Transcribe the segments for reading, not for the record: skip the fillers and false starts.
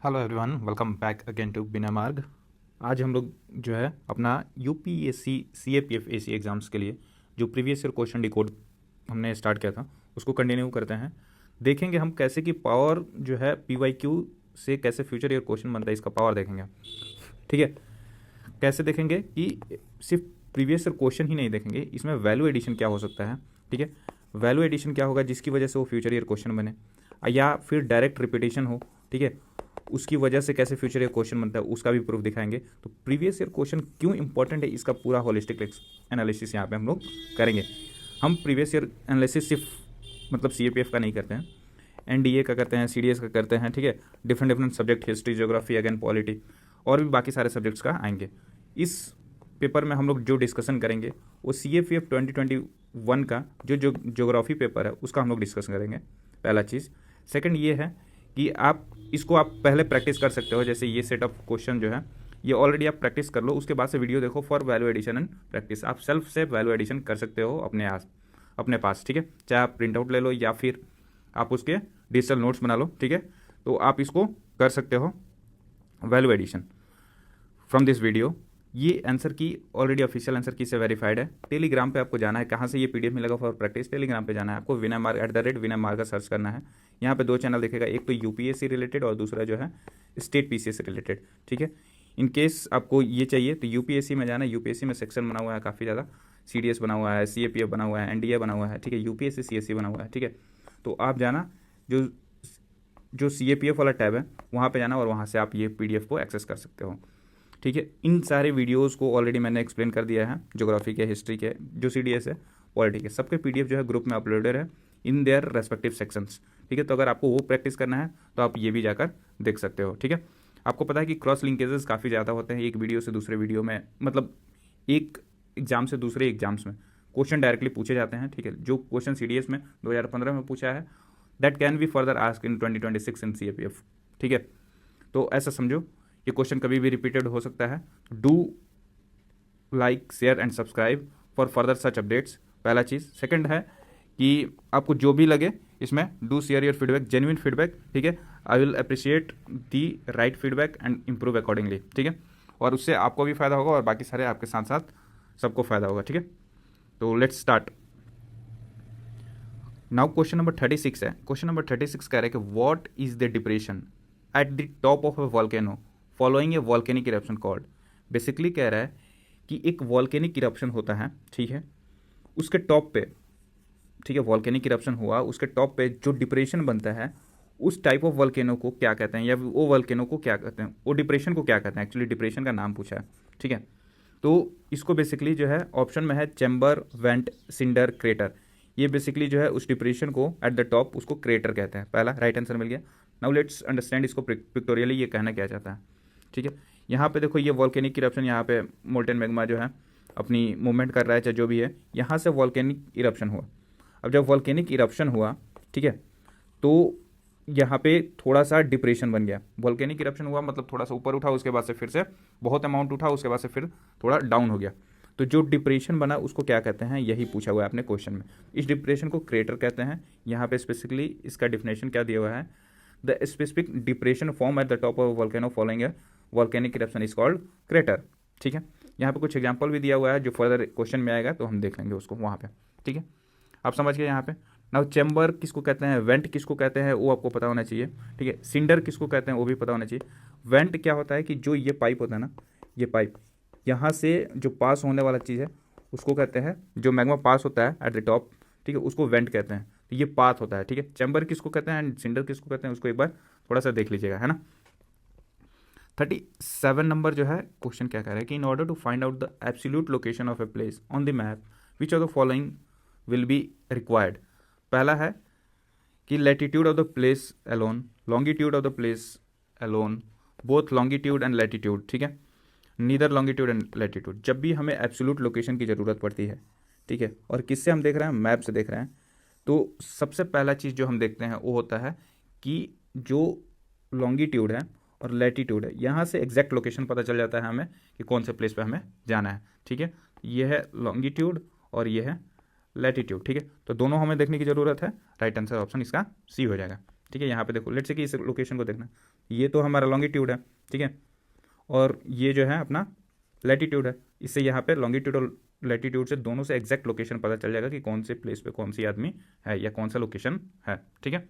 Hello everyone, welcome back again to बिना मार्ग। आज हम लोग जो है अपना यूपीएससी सीएपीएफ एग्ज़ाम्स के लिए जो प्रीवियस ईयर क्वेश्चन डिकोड हमने स्टार्ट किया था उसको कंटिन्यू करते हैं। देखेंगे हम कैसे कि पावर जो है पीवाईक्यू से कैसे फ्यूचर ईयर क्वेश्चन बनता है, इसका पावर देखेंगे। ठीक है, कैसे देखेंगे कि सिर्फ प्रीवियस ईयर क्वेश्चन ही नहीं देखेंगे, इसमें वैल्यू एडिशन क्या हो सकता है। ठीक है, वैल्यू एडिशन क्या होगा जिसकी वजह से वो फ्यूचर ईयर क्वेश्चन बने, या फिर डायरेक्ट रिपीटेशन हो। ठीक है, उसकी वजह से कैसे फ्यूचर ईयर क्वेश्चन बनता है उसका भी प्रूफ दिखाएंगे। तो प्रीवियस ईयर क्वेश्चन क्यों इंपॉर्टेंट है, इसका पूरा होलिस्टिक एनालिसिस यहाँ पे हम लोग करेंगे। हम प्रीवियस ईयर एनालिसिस सिर्फ मतलब सीएपीएफ का नहीं करते हैं, एनडीए का करते हैं, सीडीएस का करते हैं। ठीक है, different different subject, history, geography, again polity और भी बाकी सारे सब्जेक्ट्स का आएंगे। इस पेपर में हम लोग जो डिस्कशन करेंगे वो सीएपीएफ 2021 का जो ज्योग्राफी पेपर है उसका हम लोग डिस्कस करेंगे, पहला चीज़। सेकंड ये है कि आप पहले प्रैक्टिस कर सकते हो। जैसे ये सेट ऑफ क्वेश्चन जो है ये ऑलरेडी आप प्रैक्टिस कर लो, उसके बाद से वीडियो देखो for value addition and practice. आप सेल्फ से वैल्यू एडिशन कर सकते हो अपने पास। ठीक है, चाहे आप प्रिंट आउट ले लो या फिर आप उसके डिजिटल नोट्स बना लो। ठीक है, तो आप इसको कर सकते हो value addition from this video. ये answer key already official answer key से वेरीफाइड है। टेलीग्राम पे आपको जाना है, कहाँ से ये पीडीएफ मिलेगा फॉर प्रैक्टिस, टेलीग्राम पे जाना है आपको, विनय मार्ग @विनय मार्ग का सर्च करना है। यहाँ पे 2 चैनल दिखेगा, एक तो यूपीएससी रिलेटेड और दूसरा जो है स्टेट पीसीएस रिलेटेड। ठीक है, इन केस आपको ये चाहिए तो यूपीएससी में जाना है। यूपीएससी में सेक्शन बना हुआ है काफ़ी ज़्यादा, सीडीएस बना हुआ है, सीएपीएफ बना हुआ है, एनडीए बना हुआ है। ठीक है, यूपीएससी सीएससी बना हुआ है। ठीक है, तो आप जाना, जो सीएपीएफ वाला टैब है वहाँ पे जाना और वहाँ से आप ये पीडीएफ को एक्सेस कर सकते हो। ठीक है, इन सारे वीडियोस को ऑलरेडी मैंने एक्सप्लेन कर दिया है, ज्योग्राफी के, हिस्ट्री के, जो सीडीएस है, पॉलिटी के, सबके पीडीएफ जो है ग्रुप में अपलोडेड है इन देयर रेस्पेक्टिव सेक्शंस। ठीक है, तो अगर आपको वो प्रैक्टिस करना है तो आप ये भी जाकर देख सकते हो। ठीक है, आपको पता है कि क्रॉस लिंकेजेस काफ़ी ज़्यादा होते हैं एक वीडियो से दूसरे वीडियो में, मतलब एक एग्जाम से दूसरे एग्जाम्स में क्वेश्चन डायरेक्टली पूछे जाते हैं। ठीक है, जो क्वेश्चन सीडीएस में 2015 में पूछा है that can be further ask in 2026 in CAPF. ठीक है, तो ऐसा समझो ये क्वेश्चन कभी भी रिपीटेड हो सकता है। Do like, share and subscribe for further such updates, पहला चीज़। सेकंड है कि आपको जो भी लगे इसमें do share your feedback, genuine feedback. ठीक है, I will appreciate the right feedback and improve accordingly. ठीक है, और उससे आपको भी फ़ायदा होगा और बाकी सारे आपके साथ साथ सबको फ़ायदा होगा। ठीक है, तो let's start now. Question number 36 है। क्वेश्चन नंबर 36 कह रहा है कि what is the depression at the top of A volcano following A volcanic eruption called. Basically कह रहा है कि एक वॉल्केनिक इरप्शन होता है, ठीक है, उसके टॉप पे, ठीक है, वॉल्केनिक इरप्शन हुआ, उसके टॉप पे जो डिप्रेशन बनता है उस टाइप ऑफ वॉल्केनो को क्या कहते हैं, या वो वॉल्केनो को क्या कहते हैं, वो डिप्रेशन को क्या कहते हैं। एक्चुअली डिप्रेशन का नाम पूछा है। ठीक है, तो इसको बेसिकली जो है ऑप्शन में है चैम्बर, वेंट, सिंडर, क्रेटर। ये बेसिकली जो है उस डिप्रेशन को एट द टॉप उसको क्रेटर कहते हैं। पहला राइट आंसर मिल गया। नाउ लेट्स अंडरस्टैंड इसको पिक्टोरियली ये कहना क्या चाहता है। ठीक है, यहाँ पे देखो ये वॉल्केनिक इरप्शन, यहाँ पे मोल्टेन मैग्मा जो है अपनी मूवमेंट कर रहा है, चाहे जो भी है, यहाँ से वॉल्केनिक इरप्शन हुआ। अब जब वॉल्केनिक इरप्शन हुआ, ठीक है, तो यहाँ पे थोड़ा सा डिप्रेशन बन गया। वॉल्केनिक इरप्शन हुआ मतलब थोड़ा सा ऊपर उठा, उसके बाद से फिर से बहुत अमाउंट उठा, उसके बाद से फिर थोड़ा डाउन हो गया। तो जो डिप्रेशन बना उसको क्या कहते हैं, यही पूछा हुआ है अपने क्वेश्चन में। इस डिप्रेशन को क्रेटर कहते हैं। यहाँ पे स्पेसिफिकली इसका डिफिनेशन क्या दिया हुआ है, the specific depression form at the top of volcano following A volcanic eruption is called crater. ठीक है, यहाँ पे कुछ एग्जाम्पल भी दिया हुआ है जो फर्दर क्वेश्चन में आएगा तो हम देख लेंगे उसको वहाँ पे। ठीक है, आप समझ गए यहाँ पे। नाउ चैम्बर किसको कहते हैं, वेंट किसको कहते हैं, वो आपको पता होना चाहिए। ठीक है, सिंडर किसको कहते हैं वो भी पता होना चाहिए। वेंट क्या होता है कि जो ये पाइप होता है ना, ये पाइप यहाँ से जो पास होने वाला चीज़ है उसको कहते हैं, जो मैग्मा पास होता है एट द टॉप, ठीक है, उसको वेंट कहते हैं। तो ये पाथ होता है। ठीक है, चैम्बर किसको कहते हैं एंड सिंडर किसको कहते हैं उसको एक बार थोड़ा सा देख लीजिएगा, है ना। 37 नंबर जो है क्वेश्चन क्या कह रहा है कि in order to find out the absolute location of a place on the map which of the following will be required. पहला है कि latitude of the place alone, longitude of the place alone, both longitude and latitude. ठीक है, neither longitude and latitude. जब भी हमें absolute location की ज़रूरत पड़ती है, ठीक है, और किससे हम देख रहे हैं, मैप से देख रहे हैं, तो सबसे पहला चीज़ जो हम देखते हैं वो होता है कि जो लॉन्गिट्यूड है और लैटिट्यूड है, यहाँ से एग्जैक्ट लोकेशन पता चल जाता है हमें कि कौन से प्लेस पे हमें जाना है। ठीक है, ये है लॉन्गिट्यूड और ये है लैटिट्यूड। ठीक है, तो दोनों हमें देखने की ज़रूरत है। राइट आंसर ऑप्शन इसका सी हो जाएगा। ठीक है, यहाँ पे देखो, लेट्स से कि इस लोकेशन को देखना, ये तो हमारा लॉन्गिट्यूड है, ठीक है, और ये जो है अपना लैटिट्यूड है। इससे यहाँ पे लॉन्गिट्यूड और लैटिट्यूड से दोनों से एग्जैक्ट लोकेशन पता चल जाएगा कि कौन से प्लेस पे कौन सी आदमी है या कौन सा लोकेशन है, ठीक है।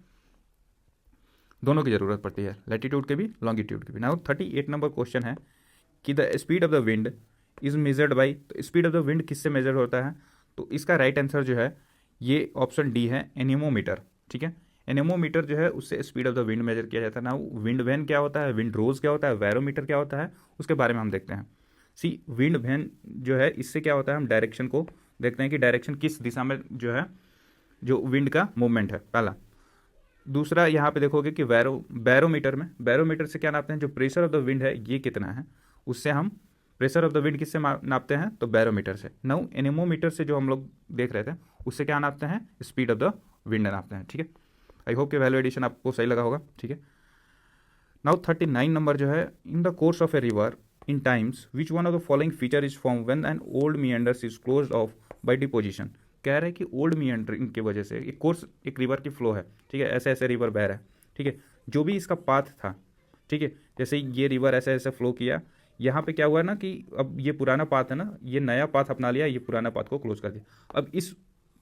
दोनों की ज़रूरत पड़ती है, लैटिट्यूड के भी लॉन्गिट्यूड के भी। नाउ 38 नंबर क्वेश्चन है कि the speed of the wind is measured by, तो स्पीड ऑफ द विंड किससे मेजर होता है? तो इसका राइट आंसर जो है ये ऑप्शन डी है, एनेमोमीटर, ठीक है। एनेमोमीटर जो है उससे speed of the wind measure किया जाता है। ना विंड वैन क्या होता है, विंड रोज क्या होता है, बैरोमीटर क्या होता है, उसके बारे में हम देखते हैं। सी विंड वैन जो है इससे क्या होता है, हम डायरेक्शन को देखते हैं कि डायरेक्शन किस दिशा में जो है जो विंड का मूवमेंट है, पहला। दूसरा यहाँ पे देखोगे कि बैरोमीटर से क्या नापते हैं, जो प्रेशर ऑफ द विंड है ये कितना है, उससे हम प्रेशर ऑफ द विंड किससे नापते हैं, तो बैरोमीटर से। नाउ एनेमोमीटर से जो हम लोग देख रहे थे उससे क्या नापते हैं, स्पीड ऑफ द विंड नापते हैं, ठीक है। आई होप कि वैल्यू एडिशन आपको सही लगा होगा, ठीक है। नाउ 39 नंबर जो है, in the course of a river in times which one of the following feature is form when an old meanders is closed off by deposition. कह रहे हैं कि ओल्ड मीएंडरिंग की वजह से एक कोर्स, एक रिवर की फ्लो है, ठीक है, ऐसे ऐसे रिवर बह रहा है, ठीक है, जो भी इसका पाथ था, ठीक है, जैसे ये रिवर ऐसे ऐसे फ्लो किया, यहाँ पे क्या हुआ ना कि अब ये पुराना पाथ है ना, ये नया पाथ अपना लिया, ये पुराना पाथ को क्लोज कर दिया। अब इस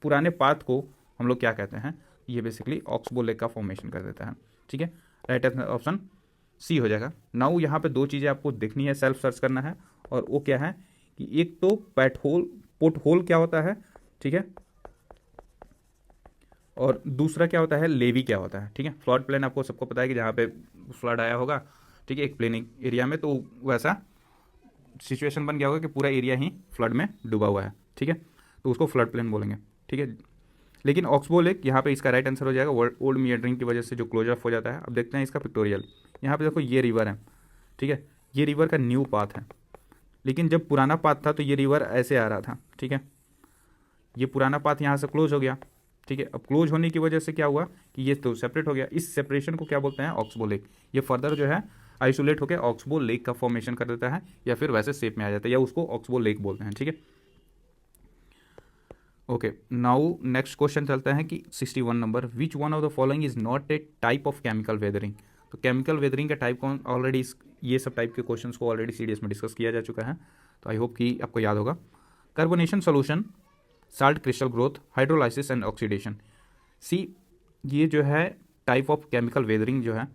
पुराने पाथ को हम लोग क्या कहते हैं, ये बेसिकली ऑक्सबो लेक का फॉर्मेशन कर देता है, ठीक है। राइट ऑप्शन सी हो जाएगा। नाउ यहाँ पे दो चीज़ें आपको देखनी है, सेल्फ सर्च करना है, और वो क्या है कि एक तो पोर्ट होल क्या होता है, ठीक है, और दूसरा क्या होता है, लेवी क्या होता है, ठीक है। फ्लड प्लेन आपको सबको पता है कि जहाँ पे फ्लड आया होगा, ठीक है, एक प्लेनिंग एरिया में, तो वैसा सिचुएशन बन गया होगा कि पूरा एरिया ही फ्लड में डूबा हुआ है, ठीक है, तो उसको फ्लड प्लेन बोलेंगे, ठीक है। लेकिन ऑक्सबो लेक यहाँ पे इसका राइट आंसर हो जाएगा, ओल्ड मीएंडरिंग की वजह से जो क्लोज ऑफ हो जाता है। अब देखते हैं इसका पिक्टोरियल। यहाँ पे देखो ये रिवर है, ठीक है, ये रिवर का न्यू पाथ है, लेकिन जब पुराना पाथ था तो ये रिवर ऐसे आ रहा था, ठीक है, ये पुराना पाथ यहाँ से क्लोज हो गया, ठीक है। अब क्लोज होने की वजह से क्या हुआ कि ये तो सेपरेट हो गया, इस सेपरेशन को क्या बोलते हैं, ऑक्सबो लेक। ये फर्दर जो है आइसोलेट होकर ऑक्सबो लेक का फॉर्मेशन कर देता है, या फिर वैसे शेप में आ जाता है, या उसको ऑक्सबो लेक बोलते हैं, ठीक है। ओके, नाउ नेक्स्ट क्वेश्चन चलता है कि 61 number, which one of the following is not a type of chemical weathering. तो केमिकल वेदरिंग का टाइप कौन, ऑलरेडी ये सब टाइप के क्वेश्चंस को ऑलरेडी सीडीएस में डिस्कस किया जा चुका है, तो आई होप कि आपको याद होगा। Carbonation solution, salt crystal growth, hydrolysis and oxidation. See ये जो है टाइप ऑफ केमिकल वेदरिंग जो है,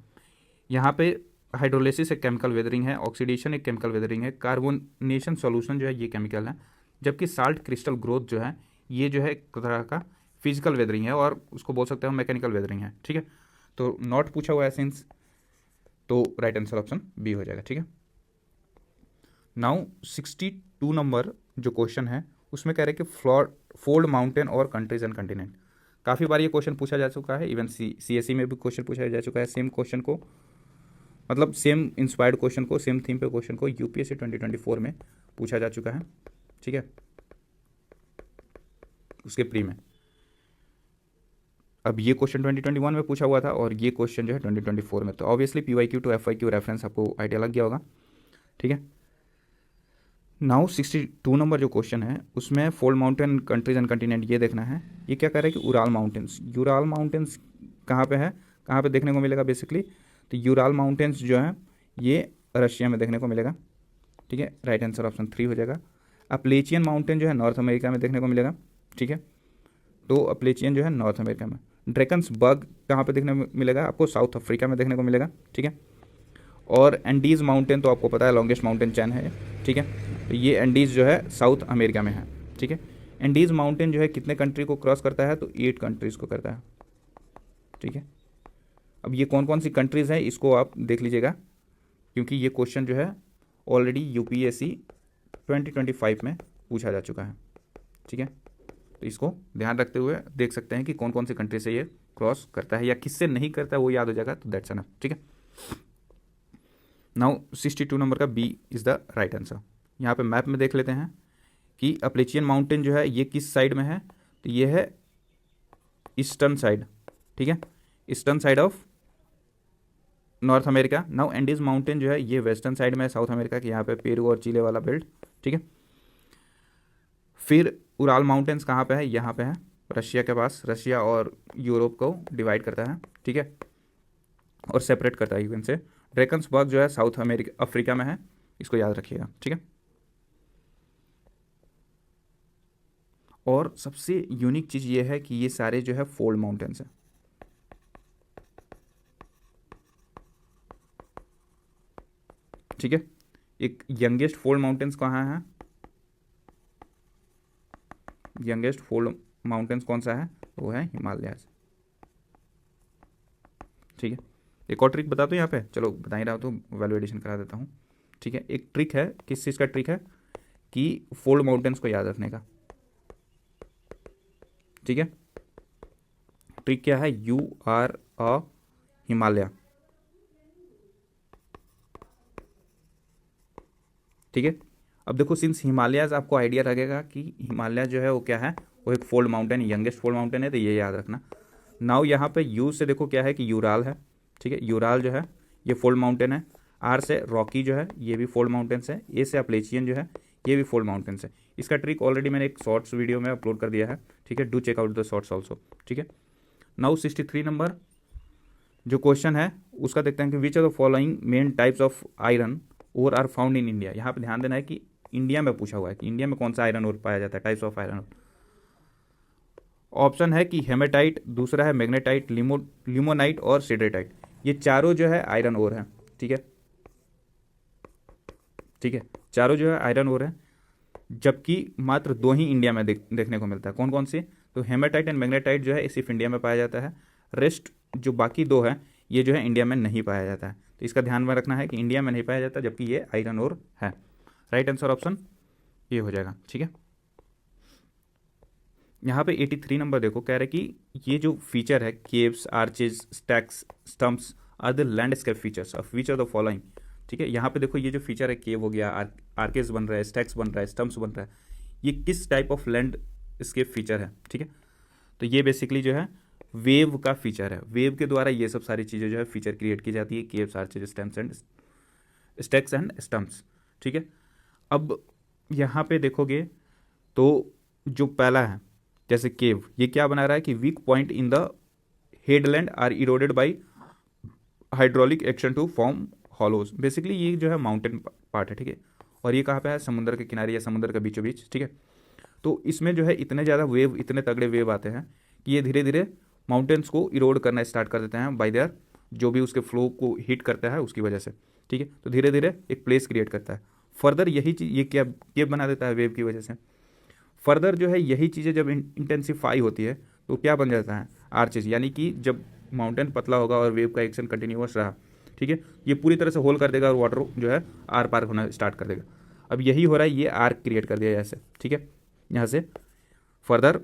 यहाँ पे हाइड्रोलाइसिस एक केमिकल वेदरिंग है, ऑक्सीडेशन एक केमिकल वेदरिंग है, कार्बोनेशन सॉल्यूशन जो है ये केमिकल है, जबकि साल्ट क्रिस्टल ग्रोथ जो है ये जो है एक तरह का फिजिकल वेदरिंग है, और उसको बोल सकते हो मैकेनिकल वेदरिंग है, ठीक है। तो नॉट पूछा हुआ है सिंस, तो राइट आंसर ऑप्शन बी हो जाएगा, ठीक है। नाउ 62 नंबर जो क्वेश्चन है उसमें कह रहे हैं कि फोल्ड माउंटेन और कंट्रीज एंड कंटिनेंट। काफ़ी बार ये क्वेश्चन पूछा जा चुका है, इवन सीएससी में भी क्वेश्चन पूछा जा चुका है, सेम क्वेश्चन को, मतलब सेम इंस्पायर्ड क्वेश्चन को, सेम थीम पे क्वेश्चन को यूपीएससी 2024 में पूछा जा चुका है, ठीक है, उसके प्री में। अब ये क्वेश्चन 2021 में पूछा हुआ था, और ये क्वेश्चन जो है 2024 में, तो ऑब्वियसली पीवाईक्यू टू एफआईक्यू रेफरेंस आपको आइडिया लग गया होगा, ठीक है। नाउ 62 नंबर जो क्वेश्चन है उसमें fold mountain, countries and continent ये देखना है। ये क्या कह रहा है कि उराल माउंटेन्स कहाँ पे है, कहाँ पे देखने को मिलेगा बेसिकली, तो यूराल माउंटेन्स जो है ये रशिया में देखने को मिलेगा, ठीक है। राइट आंसर ऑप्शन 3 हो जाएगा। अप्लेचियन माउंटेन जो है नॉर्थ अमेरिका में देखने को मिलेगा, ठीक है, तो अप्लेचियन जो है नॉर्थ अमेरिका में। ड्रैकन्स बर्ग कहाँ पे देखने को मिलेगा, आपको साउथ अफ्रीका में देखने को मिलेगा, ठीक है। और एंडीज माउंटेन तो आपको पता है लॉन्गेस्ट माउंटेन चैन है, ठीक है, तो ये एंडीज जो है साउथ अमेरिका में है, ठीक है। एंडीज माउंटेन जो है कितने कंट्री को क्रॉस करता है, तो 8 कंट्रीज़ को करता है, ठीक है। अब ये कौन कौन सी कंट्रीज़ हैं इसको आप देख लीजिएगा, क्योंकि ये क्वेश्चन जो है ऑलरेडी यूपीएससी 2025 में पूछा जा चुका है, ठीक है। तो इसको ध्यान रखते हुए देख सकते हैं कि कौन कौन सी कंट्री से ये क्रॉस करता है या किससे नहीं करता है, वो याद हो जाएगा, तो दैट्स एनफ, ठीक है। नाउ 62 नंबर का B is the right answer. यहाँ पे मैप में देख लेते हैं कि अप्लेचियन माउंटेन जो है ये किस साइड में है, तो ये है ईस्टर्न साइड, ठीक है, eastern side of north America. Now Andes mountain जो है ये वेस्टर्न साइड में है साउथ अमेरिका के, यहाँ पे पेरू और चिले वाला बेल्ट, ठीक है। फिर उराल माउंटेन्स कहाँ पे है, यहाँ पे है रशिया के पास, रशिया और यूरोप को डिवाइड करता है, ठीक है, और सेपरेट करता है यूएन से ड्रैकन्सबर्ग जो है साउथ अफ्रीका में है, इसको याद रखिएगा, ठीक है। और सबसे यूनिक चीज़ ये है कि ये सारे जो है फोल्ड माउंटेन्स हैं, ठीक है। एक यंगेस्ट फोल्ड माउंटेन्स कहाँ है, यंगेस्ट फोल्ड माउंटेन्स कौन सा है, वो है हिमालयाज, ठीक है। एक और ट्रिक बता दो यहाँ पे, चलो बता ही रहा तो वैल्यूएडिशन करा देता हूँ, ठीक है। एक ट्रिक है, किस चीज़ का ट्रिक है, कि फोल्ड माउंटेन्स को याद रखने का, ठीक है। ट्रिक क्या है, यू आर अ हिमालय, ठीक है। अब देखो सिंस हिमालयाज आपको आइडिया लगेगा कि हिमालय जो है वो क्या है, वो एक fold mountain, youngest fold mountain है, तो ये याद रखना। नाउ यहाँ पे यू से देखो क्या है कि यूराल है, ठीक है। यूराल जो है ये फोल्ड माउंटेन है। आर से रॉकी जो है ये भी फोल्ड माउंटेन्स है। ए से अपलेचियन जो है ये भी फोल्ड माउंटेन्स है। इसका ट्रिक ऑलरेडी मैंने एक शॉर्ट्स वीडियो में अपलोड कर दिया है, ठीक है, do check out the shorts also, ठीक है। नाउ 63 नंबर जो क्वेश्चन है उसका देखते हैं कि which are the following main types of iron ore are found in India. यहाँ पे ध्यान देना है कि इंडिया में पूछा हुआ है कि इंडिया में कौन सा आयरन ओर पाया जाता है, टाइप्स ऑफ आयरन। ऑप्शन है कि हेमेटाइट, दूसरा है मैग्नेटाइट, लिमोनाइट और सिडरेटाइट। ये चारों जो है आयरन ओर है, ठीक है, ठीक है। चारों जो है आयरन ओर है, जबकि मात्र दो ही इंडिया में देखने को मिलता है। कौन कौन से, तो हेमेटाइट एंड मैग्नेटाइट जो है सिर्फ इंडिया में पाया जाता है। रेस्ट जो बाकी दो है ये जो है इंडिया में नहीं पाया जाता है। तो इसका ध्यान में रखना है कि इंडिया में नहीं पाया जाता, जबकि ये आयरन ओर है। राइट आंसर ऑप्शन ये हो जाएगा, ठीक है। यहाँ पे 83 नंबर देखो, कह रहे कि ये जो फीचर है caves, arches, stacks, stumps are the landscape features of which are the following, ठीक है। यहाँ पे देखो ये जो फीचर है केव हो गया, आर्केज बन रहा है, स्टैक्स बन रहा है, स्टम्प्स बन रहा है, ये किस टाइप ऑफ लैंडस्केप फीचर है, ठीक है। तो ये बेसिकली जो है वेव का फीचर है। वेव के द्वारा ये सब सारी चीज़ें जो है फीचर क्रिएट की जाती है, caves, arches, stamps and stacks and stumps, ठीक है। अब यहाँ पे देखोगे तो जो पहला है जैसे केव, ये क्या बना रहा है कि weak point in the headland are eroded by hydraulic action to form hollows. Basically ये जो है माउंटेन पार्ट है, ठीक है, और ये कहाँ पे है, समुद्र के किनारे या समुद्र के बीचों बीच, ठीक है। तो इसमें जो है इतने ज़्यादा वेव, इतने तगड़े वेव आते हैं कि ये धीरे धीरे माउंटेन्स को इरोड करना स्टार्ट कर देते हैं बाय देयर, जो भी उसके फ्लो को हिट करता है उसकी वजह से, ठीक है। तो धीरे धीरे एक प्लेस क्रिएट करता है। फर्दर यही चीज़ ये क्या केव बना देता है वेव की वजह से। फर्दर जो है यही चीज़ें जब इंटेंसिफाई होती है तो क्या बन जाता है, आर्चेज, यानी कि जब माउंटेन पतला होगा और वेव का एक्शन कंटिन्यूअस रहा, ठीक है, ये पूरी तरह से होल कर देगा और वाटर जो है आर पार होना स्टार्ट कर देगा। अब यही हो रहा है, ये आर्क क्रिएट कर दिया ऐसे, ठीक है। यहाँ से फर्दर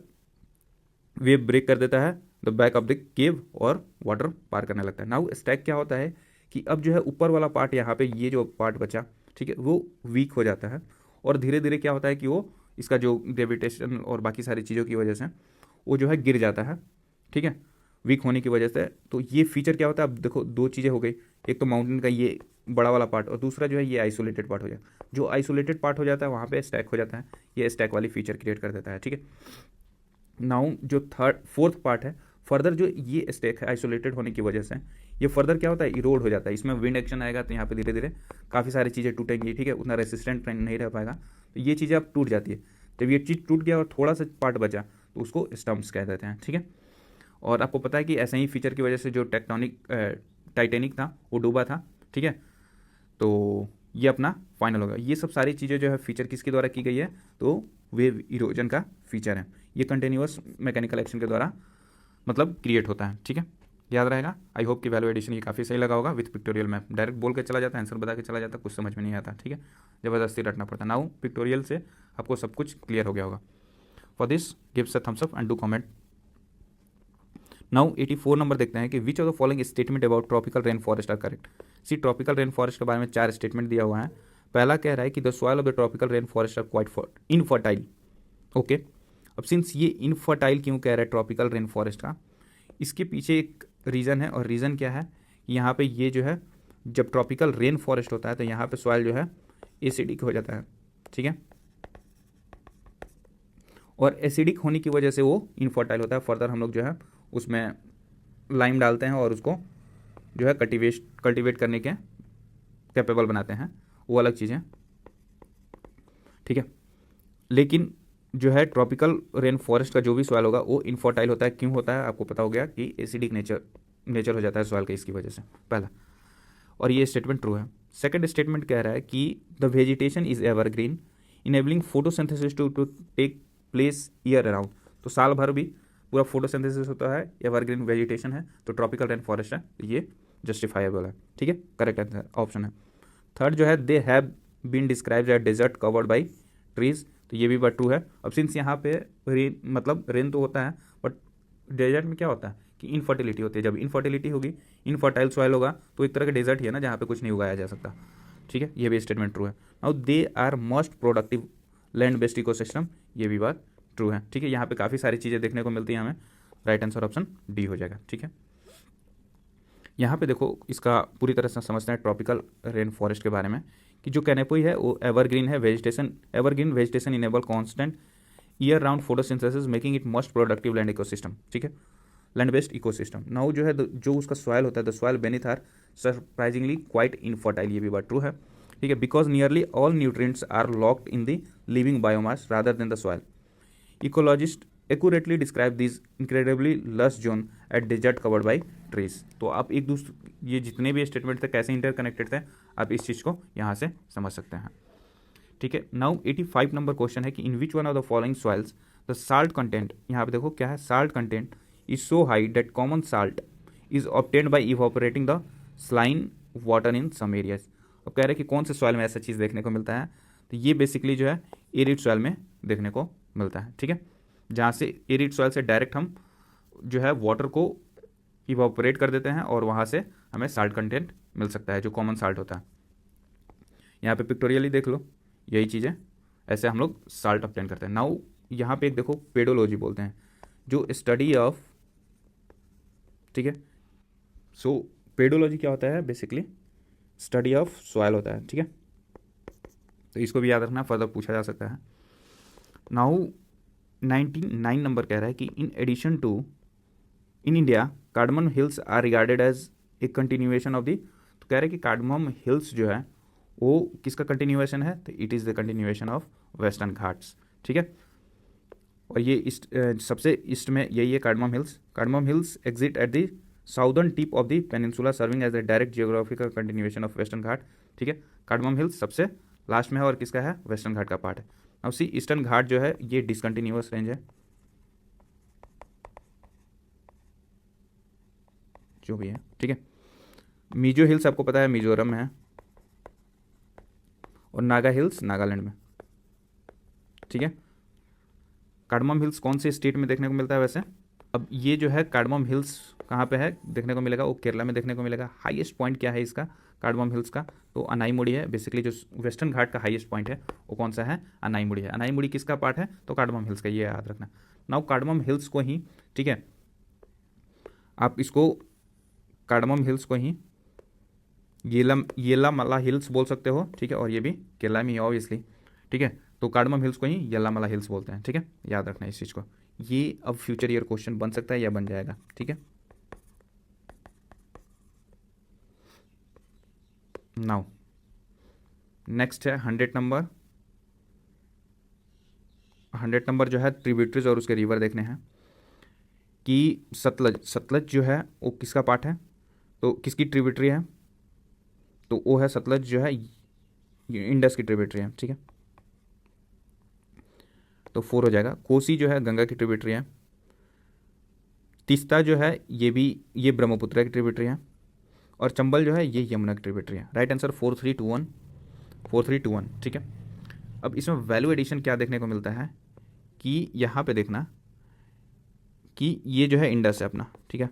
वेव ब्रेक कर देता है the back of the cave और वाटर पार करने लगता है। नाउ स्टैक क्या होता है कि अब जो है ऊपर वाला पार्ट, यहाँ पे ये जो पार्ट बचा, ठीक है, वो वीक हो जाता है और धीरे धीरे क्या होता है कि वो इसका जो ग्रेविटेशन और बाकी सारी चीज़ों की वजह से वो जो है गिर जाता है, ठीक है, वीक होने की वजह से। तो ये फीचर क्या होता है, अब देखो दो चीज़ें हो गई, एक तो माउंटेन का ये बड़ा वाला पार्ट और दूसरा जो है ये आइसोलेटेड पार्ट हो जाता है। जो आइसोलेटेड पार्ट हो जाता है वहाँ पे स्टैक हो जाता है, ये स्टैक वाली फीचर क्रिएट कर देता है, ठीक है। नाउ जो फोर्थ पार्ट है, फर्दर जो ये स्टैक है आइसोलेटेड होने की वजह से ये फर्दर क्या होता है, इरोड हो जाता है। इसमें विंड एक्शन आएगा तो यहाँ पे धीरे धीरे काफ़ी सारी चीज़ें टूटेंगी, ठीक है, उतना रेसिस्टेंट नहीं रह पाएगा, तो ये चीज़ें अब टूट जाती है। जब ये चीज़ टूट गया और थोड़ा सा पार्ट बचा तो उसको स्टम्प्स कह देते हैं, ठीक है। और आपको पता है कि ऐसे ही फीचर की वजह से जो टाइटेनिक था वो डूबा था, ठीक है। तो ये अपना फाइनल होगा। ये सब सारी चीज़ें जो है फीचर किसके द्वारा की गई है, तो वेव इरोजन का फीचर है। ये कंटिन्यूअस मैकेनिकल एक्शन के द्वारा मतलब क्रिएट होता है, ठीक है, याद रहेगा। आई होप कि वैल्यू एडिशन ये काफ़ी सही लगा होगा। विथ पिक्टोरियल में डायरेक्ट बोल के चला जाता है, आंसर बता के चला जाता है, कुछ समझ में नहीं आता, ठीक है, ज़बरदस्ती रटना पड़ता है। नाउ पिक्टोरियल से आपको सब कुछ क्लियर हो गया होगा। For this gives a thumbs up and do comment. Now 84 number देखते हैं कि which of the following statement about tropical rain forest are correct. C tropical rain forest के बारे में 4 स्टेटमेंट दिया हुआ है। पहला कह रहा है कि the soil of the tropical rain forest are quite infertile, okay. अब सिंस ये इनफर्टाइल क्यों कह रहा है ट्रॉपिकल रेन फॉरेस्ट का, इसके पीछे एक रीज़न है, और रीज़न क्या है, यहाँ पे ये जो है जब ट्रॉपिकल रेन फॉरेस्ट होता है तो यहाँ पे सॉइल जो है एसिडिक हो जाता है, ठीक है, और एसिडिक होने की वजह से वो इनफर्टाइल होता है। फर्दर हम लोग जो है उसमें लाइम डालते हैं और उसको जो है कल्टिवेट करने के कैपेबल बनाते हैं, वो अलग चीज़ है, ठीक है। लेकिन जो है ट्रॉपिकल रेन फॉरेस्ट का जो भी सॉइल होगा वो इनफर्टाइल होता है। क्यों होता है आपको पता हो गया कि एसिडिक नेचर हो जाता है सॉइल का इसकी वजह से, पहला। और ये स्टेटमेंट ट्रू है। सेकंड स्टेटमेंट कह रहा है कि the vegetation is evergreen enabling photosynthesis to take place year around. तो साल भर भी पूरा फोटोसिंथेसिस होता है, एवरग्रीन वेजिटेशन है, तो ट्रॉपिकल रेन फॉरेस्ट है, ये जस्टिफाइबल है, ठीक है, करेक्ट आंसर ऑप्शन है। थर्ड जो है they have been described as desert covered by trees, तो ये भी बात ट्रू है। अब सिंस यहाँ पे रेन मतलब रेन तो होता है, बट डेजर्ट में क्या होता है कि इनफर्टिलिटी होती है। जब इनफर्टिलिटी होगी, इनफर्टाइल सॉइल होगा, तो एक तरह का डेजर्ट ही है ना, जहाँ पे कुछ नहीं उगाया जा सकता, ठीक है, ये भी स्टेटमेंट ट्रू है। Now they are most productive land based ecosystem, ये भी बात ट्रू है, ठीक है। यहाँ पे काफ़ी सारी चीज़ें देखने को मिलती हैं हमें, राइट आंसर ऑप्शन डी हो जाएगा, ठीक है। यहाँ पे देखो इसका पूरी तरह से समझते हैं ट्रॉपिकल रेन फॉरेस्ट के बारे में, कि जो कैनेपोई है वो एवरग्रीन है, evergreen vegetation enable constant year round photosynthesis making it most productive land ecosystem, ठीक है, लैंड बेस्ड इकोसिस्टम। नाउ जो है जो उसका सॉइल होता है, the soil beneath are surprisingly quite infertile, ये भी बात ट्रू है, ठीक है, because nearly all nutrients are locked in the living biomass rather than the soil. Ecologist accurately describe this incredibly lush zone at desert covered by trees. तो आप एक दूसरे ये जितने भी स्टेटमेंट थे कैसे इंटरकनेक्टेड थे, आप इस चीज़ को यहाँ से समझ सकते हैं, ठीक है। नाउ 85 नंबर क्वेश्चन है कि in which one of the following soils the salt content, यहाँ पे देखो क्या है, salt content is so high that common salt is obtained by evaporating the saline water in some areas. अब कह रहे हैं कि कौन से सॉइल में ऐसा चीज़ देखने को मिलता है, तो ये बेसिकली जो है एरिड सॉइल में देखने को मिलता है, ठीक है, जहाँ से एरिड सॉइल से डायरेक्ट हम जो है वाटर को इवोपरेट कर देते हैं और वहाँ से हमें साल्ट कंटेंट मिल सकता है, जो कॉमन साल्ट होता है। यहाँ पे पिक्टोरियली देख लो, यही चीज़ें ऐसे हम लोग साल्ट ऑब्टेन करते हैं। नाउ यहाँ पे एक देखो पेडोलॉजी बोलते हैं, जो स्टडी ऑफ, ठीक है, सो पेडोलॉजी क्या होता है, बेसिकली स्टडी ऑफ सॉइल होता है, ठीक है, तो इसको भी याद रखना, फर्दर पूछा जा सकता है। नाउ 99 नंबर कह रहा है कि in addition to in India cardamom hills are regarded as a continuation of the, तो कह रहे हैं कि कार्डमम हिल्स जो है वो किसका कंटिन्यूएशन है, तो it is the continuation of Western Ghats, ठीक है। और ये सबसे ईस्ट में यही है Cardamom Hills. Cardamom Hills exit at the southern tip of the peninsula serving as the direct geographical continuation of Western Ghat, ठीक है। कार्डमम हिल्स सबसे लास्ट में है और किसका है, वेस्टर्न घाट का पार्ट है। अब सी ईस्टर्न घाट जो है ये डिसकंटिन्यूअस रेंज है, जो भी है, ठीक है। मीजो हिल्स आपको पता है मिजोरम में है, और नागा हिल्स नागालैंड में, ठीक है। कार्डमम हिल्स कौन से स्टेट में देखने को मिलता है वैसे, अब ये जो है कार्डमम हिल्स कहाँ पे है देखने को मिलेगा, वो केरला में देखने को मिलेगा। हाईएस्ट पॉइंट क्या है इसका कार्डमम हिल्स का, तो अनाईमुड़ी है। बेसिकली जो वेस्टर्न घाट का हाईएस्ट पॉइंट है वो कौन सा है, अनाईमुड़ी है। अनाईमुड़ी किसका पार्ट है, तो कार्डमम हिल्स का, ये याद रखना। नाउ कार्डमम हिल्स को ही, ठीक है, आप इसको कार्डमम हिल्स को ही येलामला हिल्स बोल सकते हो, ठीक है, और ये भी केरला में ही ऑब्वियसली, ठीक है, तो कार्डमम हिल्स को ही येलामला हिल्स बोलते हैं, ठीक है, याद रखना इस चीज़ को। ये अब फ्यूचर ईयर क्वेश्चन बन सकता है या बन जाएगा, ठीक है। नाउ नेक्स्ट है 100 नंबर। 100 नंबर जो है ट्रिब्यूटरीज और उसके रिवर देखने हैं कि सतलज जो है वो किसका पार्ट है, तो किसकी ट्रिब्यूटरी है, तो वो है सतलज जो है इंडस की ट्रिब्यूटरी है, ठीक है, तो 4 हो जाएगा। कोसी जो है गंगा की ट्रिब्यूटरी है। तीस्ता जो है ये ब्रह्मपुत्र की ट्रिब्यूटरी है। और चंबल जो है ये यमुना की ट्रिब्यूटरी है। राइट आंसर 4321, ठीक है। अब इसमें वैल्यू एडिशन क्या देखने को मिलता है कि यहाँ पे देखना कि ये जो है इंडस है अपना, ठीक है।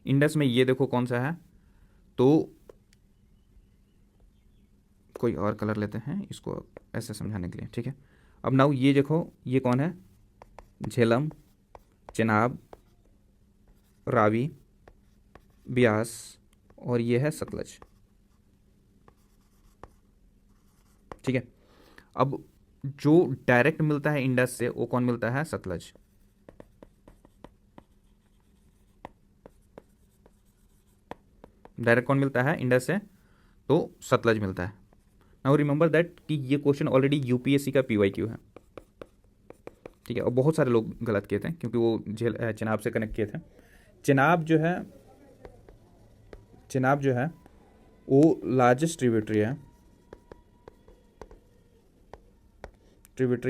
इंडस में ये देखो कौन सा है, तो कोई और कलर लेते हैं इसको ऐसे समझाने के लिए, ठीक है। अब नाउ ये देखो ये कौन है, झेलम, चेनाब, रावी, ब्यास, और ये है सतलज, ठीक है। अब जो डायरेक्ट मिलता है इंडस से वो कौन मिलता है, सतलज। डायरेक्ट कौन मिलता है इंडस से, तो सतलज मिलता है। नाउ रिमेंबर दैट कि ये क्वेश्चन ऑलरेडी यूपीएससी का पीवाईक्यू है, ठीक है, और बहुत सारे लोग गलत किए थे क्योंकि वो चेनाब से कनेक्ट किए थे। चेनाब जो है वो लार्जेस्ट ट्रिब्यूटरी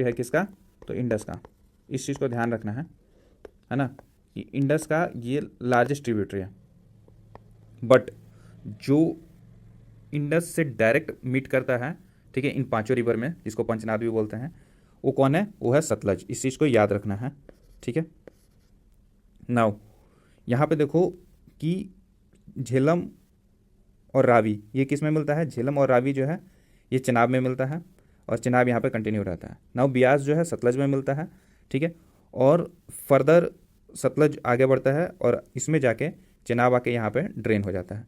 है किसका, तो इंडस का। इस चीज़ को ध्यान रखना है ना, कि इंडस का ये लार्जेस्ट ट्रिब्यूटरी है, बट जो इंडस से डायरेक्ट मीट करता है, ठीक है, इन पांचों रिवर में, जिसको पंचनाद भी बोलते हैं, वो कौन है, वो है सतलज। इस चीज़ को याद रखना है, ठीक है। नाउ यहाँ पे देखो कि झेलम और रावी ये किस में मिलता है, झेलम और रावी जो है ये चेनाब में मिलता है, और चेनाब यहाँ पे कंटिन्यू रहता है। नाउ ब्यास जो है सतलज में मिलता है, ठीक है, और फर्दर सतलज आगे बढ़ता है और इसमें जाके चेनाब आके यहाँ पे ड्रेन हो जाता है,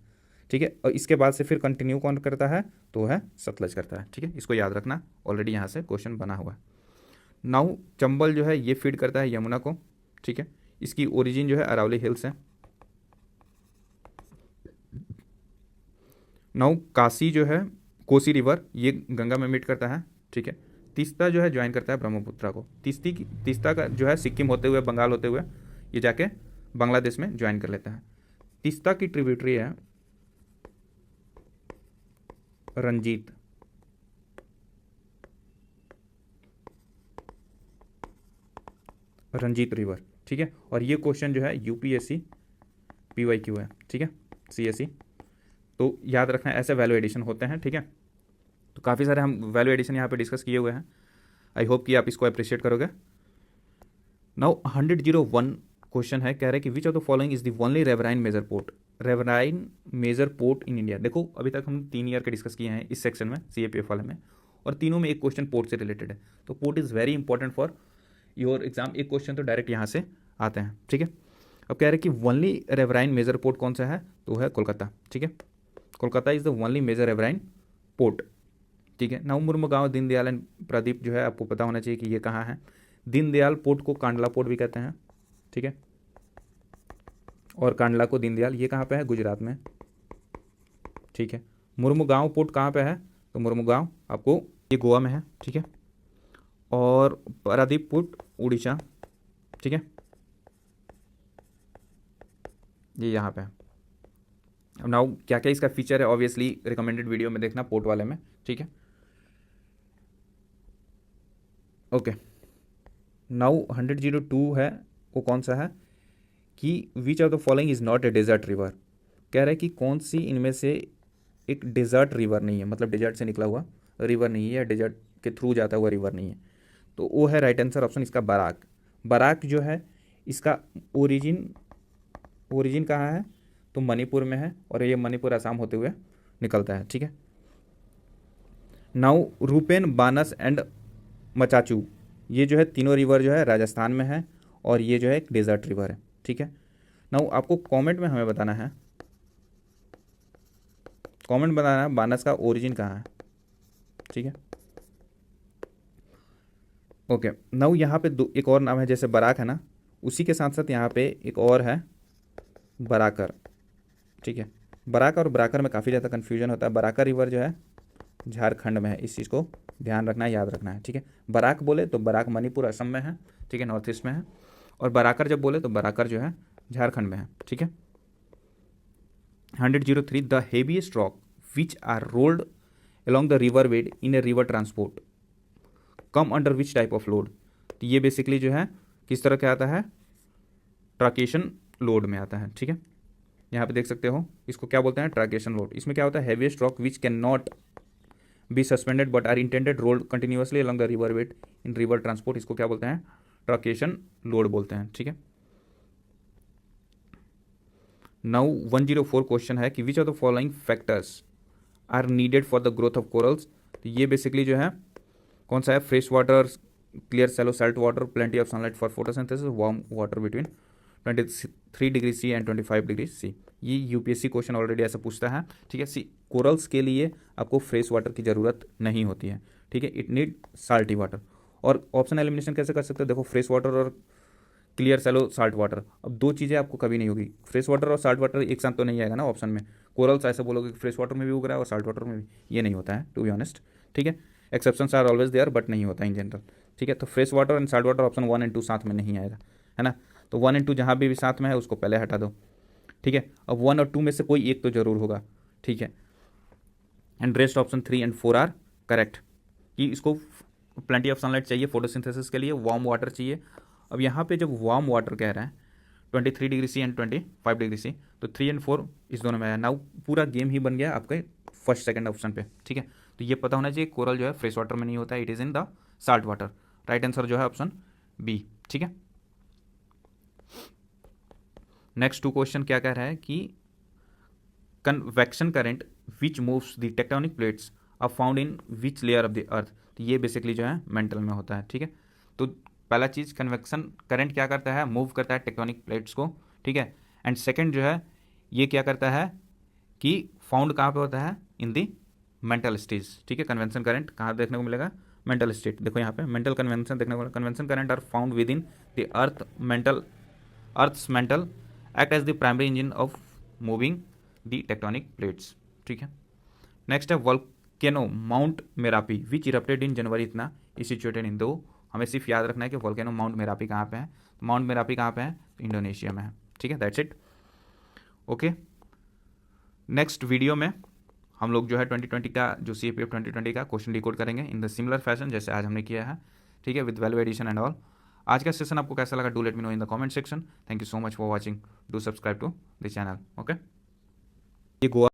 ठीक है, और इसके बाद से फिर कंटिन्यू कौन करता है, तो है सतलज करता है, ठीक है। इसको याद रखना, ऑलरेडी यहाँ से क्वेश्चन बना हुआ है। नाउ चंबल जो है ये फीड करता है यमुना को, ठीक है, इसकी ओरिजिन जो है अरावली हिल्स है। नाउ काशी जो है, कोसी रिवर ये गंगा में मीट करता है, ठीक है। तीस्ता जो है ज्वाइन करता है ब्रह्मपुत्रा को। तीस्ता का जो है सिक्किम होते हुए, बंगाल होते हुए ये जाके बांग्लादेश में ज्वाइन कर लेता है। तीस्ता की ट्रिब्यूटरी है रंजीत रिवर, ठीक है, और ये क्वेश्चन जो है यूपीएससी पीवाईक्यू है, ठीक है, सीएससी। तो याद रखना ऐसे वैल्यू एडिशन होते हैं, ठीक है। तो काफ़ी सारे हम वैल्यू एडिशन यहाँ पे डिस्कस किए हुए हैं, आई होप कि आप इसको अप्रिशिएट करोगे। नाउ 101 क्वेश्चन है, कह रहे हैं कि which of the following is the only riverine major port in India. देखो अभी तक हम 3 ईयर के डिस्कस किए हैं इस सेक्शन में, सीएपीएफ वाले में, और तीनों में एक क्वेश्चन पोर्ट से रिलेटेड है। तो port is very important for your exam. एक क्वेश्चन तो डायरेक्ट यहाँ से आते हैं, ठीक है। अब कह रहे हैं कि ओनली रेवराइन मेजर पोर्ट कौन सा है, तो है कोलकाता, ठीक है। Kolkata is the only major riverine port, ठीक है। नाउ मुर्मुगांव, दीनदयाल एंड प्रदीप जो है आपको पता होना चाहिए कि ये कहाँ है। दीनदयाल पोर्ट को कांडला पोर्ट भी कहते हैं, ठीक है, और कांडला को दीनदयाल, ये कहाँ पे है, गुजरात में, ठीक है। मुर्मुगांव पोर्ट कहाँ पे है, तो मुर्मुगांव आपको ये गोवा में है, ठीक है, और पारादीप पोर्ट उड़ीसा, ठीक है, ये यहाँ पे है। अब नाउ क्या क्या इसका फीचर है, ऑब्वियसली रिकमेंडेड वीडियो में देखना पोर्ट वाले में, ठीक है। ओके, नाउ 102 है, वो कौन सा है कि which of the following is not a desert river. कह रहा है कि कौन सी इनमें से एक डेजर्ट रिवर नहीं है, मतलब डेजर्ट से निकला हुआ रिवर नहीं है, या डेजर्ट के थ्रू जाता हुआ रिवर नहीं है। तो वो है राइट आंसर ऑप्शन इसका बराक। बराक जो है इसका ओरिजिन कहाँ है, तो मणिपुर में है, और ये मणिपुर असम होते हुए निकलता है, ठीक है। नाउ रूपेन, बानस एंड मचाचू, ये जो है तीनों रिवर जो है राजस्थान में है, और ये जो है एक डेजर्ट रिवर है, ठीक है। नाउ आपको कमेंट में हमें बताना है, बानस का ओरिजिन कहाँ है, ठीक है। ओके, नाउ यहाँ पे एक और नाम है, जैसे बराक है ना, उसी के साथ साथ यहाँ पे एक और है बराकर, ठीक है। बराक और बराकर में काफ़ी ज़्यादा कन्फ्यूजन होता है। बराकर रिवर जो है झारखंड में है, इस चीज़ को ध्यान रखना है, याद रखना है, ठीक है। बराक बोले तो बराक मणिपुर असम में है, ठीक है, नॉर्थ ईस्ट में है, और बराकर जब बोले तो बराकर जो है झारखंड में है, ठीक है। 103 the heaviest rock which are rolled along the river bed in a river transport come under which type of load. तो ये बेसिकली जो है किस तरह का आता है, ट्रैकेशन लोड में आता है, ठीक है। यहाँ पे देख सकते हो, इसको क्या बोलते हैं, ट्रैकेशन लोड। इसमें क्या होता है, heaviest rock which can not be suspended but are intended rolled continuously along the river bed in river transport, इसको क्या बोलते हैं, ट्रैकेशन लोड बोलते हैं, ठीक है। नाउ 104 क्वेश्चन है कि which of the following factors are needed for the growth of corals. तो ये बेसिकली जो है कौन सा है, fresh water, clear shallow salt water, plenty of sunlight for photosynthesis, warm water between 23 degree C and 25 degree C. ये UPSC question already ऐसा पूछता है, ठीक है। सी कोरल्स के लिए आपको फ्रेश वाटर की ज़रूरत नहीं होती है, ठीक है, इट नीड साल्टी वाटर। और ऑप्शन एलिमिनेशन कैसे कर सकते हो, देखो फ्रेश वाटर और क्लियर सैलो साल्ट वाटर। अब दो चीज़ें आपको कभी नहीं होगी, फ्रेश वाटर और साल्ट वाटर एक साथ तो नहीं आएगा ना ऑप्शन में। कोरल्स ऐसे बोलोगे कि फ्रेश वाटर में भी उग रहा है और साल्ट वाटर में भी, ये नहीं होता है टू बी ऑनेस्ट। ठीक है, exceptions are always there but नहीं होता इन जनरल। ठीक है, तो fresh water and salt water option 1 and 2 साथ में नहीं आएगा, है ना। तो 1 एंड 2 जहाँ भी साथ में है उसको पहले हटा दो। ठीक है, अब 1 और 2 में से कोई एक तो जरूर होगा। ठीक है, and rest option 3 and 4 are correct, कि इसको प्लेंटी ऑफ सनलाइट चाहिए फोटोसिंथेसिस के लिए, वार्म वाटर चाहिए। अब यहाँ पे जब वार्म वाटर कह रहे हैं 23 degree C and 25 degree C, तो 3 एंड 4 इस दोनों में है। नाउ पूरा गेम ही बन गया आपके फर्स्ट सेकंड ऑप्शन पे। ठीक है, तो ये पता होना चाहिए कोरल जो है फ्रेश वाटर में नहीं होता है, it is in the salt water. Right answer जो है ऑप्शन बी। ठीक है, नेक्स्ट 2 क्वेश्चन क्या कह रहा है कि convection current which moves the tectonic plates are found in which layer of the earth. तो ये बेसिकली जो है मेंटल में होता है। ठीक है, तो पहला चीज़ कन्वेक्शन करंट क्या करता है, मूव करता है टेक्टोनिक प्लेट्स को। ठीक है, एंड सेकंड जो है ये क्या करता है कि फाउंड कहाँ पे होता है, इन दी मेंटल स्टेज। ठीक है, कन्वेंशन करंट कहाँ देखने को मिलेगा, मेंटल स्टेट। देखो यहाँ पे मेंटल कन्वेंशन देखने को मिलेगा। Convection current are found within the earth's mantle act as the primary engine of moving the tectonic plates. ठीक है, नेक्स्ट है volcano Mount Merapi which erupted in January इतना इज सिचुएटेड इन दो। हमें सिर्फ याद रखना है कि वोल्केनो माउंट मेरापी कहाँ पे है। माउंट मेरापी कहाँ पे है, इंडोनेशिया में है। ठीक है, that's it. Okay, next video में हम लोग जो है 2020 का जो CAPF 2020 का क्वेश्चन डिकोड करेंगे इन द सिमिलर फैशन जैसे आज हमने किया है। ठीक है, with value addition and all. आज का सेशन आपको कैसा लगा, do let me know in the comment section. Thank you so much for watching, do subscribe to the channel. Okay, ये गोवा